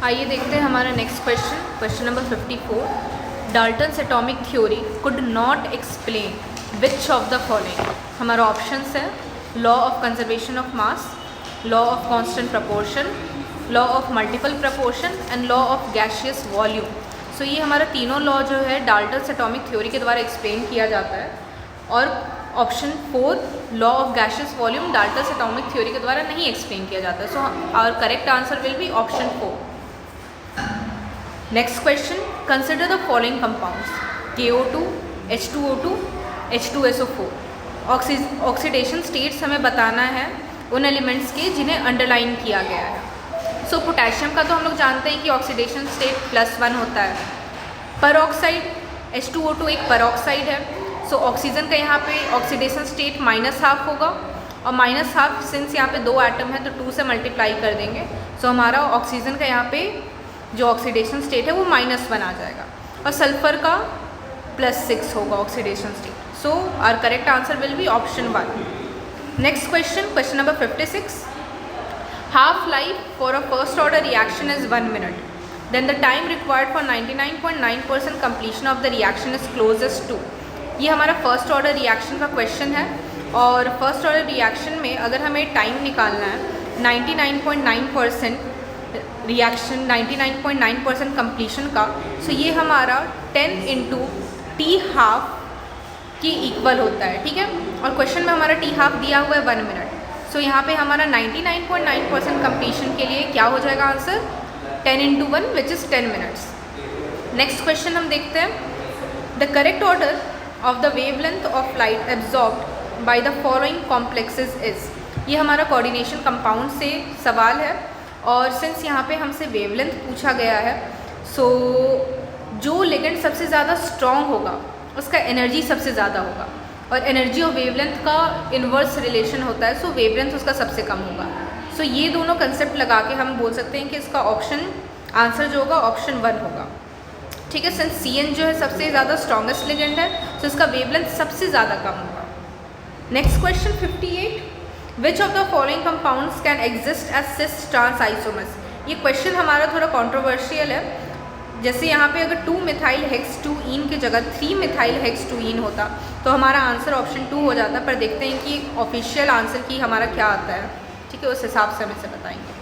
आइए देखते हैं हमारा next question number 54। Dalton's atomic theory could not explain which of the following. हमारा ऑप्शंस है law of conservation of mass, law of constant proportion, law of multiple proportion and law of gaseous volume. सो ये हमारा तीनों law जो है Dalton's atomic theory के द्वारा एक्सप्लेन किया जाता है, और option 4 law of gaseous volume Dalton's atomic theory के द्वारा नहीं एक्सप्लेन किया जाता है। So our correct answer will be option 4। Next question, consider the following compounds KO2, H2O2, H2SO4। Oxidation states हमें बताना है उन एलिमेंट्स के जिन्हें अंडरलाइन किया गया है। सो पोटेशियम का तो हम लोग जानते हैं कि ऑक्सीडेशन स्टेट +1 होता है। परऑक्साइड H2O2 एक परऑक्साइड है। सो ऑक्सीजन का यहाँ पे ऑक्सीडेशन स्टेट -½ होगा, और -½ सिंस यहाँ पे 2 एटम है तो 2 से मल्टीप्लाई कर देंगे। सो हमारा ऑक्सीजन का यहाँ पे जो ऑक्सीडेशन स्टेट है वो -1 आ जाएगा, और सल्फर का +6 होगा oxidation state. So our correct answer will be option 1। Next question number 56। Half life for a first order reaction is 1 minute, then the time required for 99.9% completion of the reaction is closest to. ये हमारा first order reaction का question है, और first order reaction में अगर हमें time निकालना है 99.9% रिएक्शन 99.9% कंप्लीशन का, सो ये हमारा 10 × T½ के इक्वल होता है, ठीक है। और क्वेश्चन में हमारा T½ दिया हुआ है 1 मिनट। सो यहाँ पे हमारा 99.9% कंप्लीशन के लिए क्या हो जाएगा answer 10 × 1 which is 10 minutes. Next question हम देखते हैं, the correct order of the wavelength of light absorbed by the following complexes is. ये हमारा कोऑर्डिनेशन कंपाउंड से सवाल है, और सिंस यहाँ पे हमसे वेवलेंथ पूछा गया है, सो जो लिगेंड सबसे ज़्यादा स्ट्रॉन्ग होगा उसका एनर्जी सबसे ज़्यादा होगा, और एनर्जी और वेवलेंथ का इन्वर्स रिलेशन होता है। सो वेवलेंथ उसका सबसे कम होगा। सो ये दोनों कंसेप्ट लगा के हम बोल सकते हैं कि इसका ऑप्शन आंसर जो होगा ऑप्शन 1 होगा, ठीक है। सिंस CN जो है सबसे ज़्यादा स्ट्रॉन्गेस्ट लिगेंड है, तो इसका वेवलेंथ सबसे ज़्यादा कम होगा। Next question 58। Which of the following compounds can exist as cis trans isomers. ये क्वेश्चन हमारा थोड़ा कॉन्ट्रोवर्शियल है। जैसे यहाँ पे अगर 2-मिथाइल-हेक्स-2-ईन की जगह 3-मिथाइल-हेक्स-2-ईन होता तो हमारा आंसर ऑप्शन 2 हो जाता, पर देखते हैं कि ऑफिशियल आंसर की हमारा क्या आता है, ठीक है, उस हिसाब से हम इसे बताएंगे।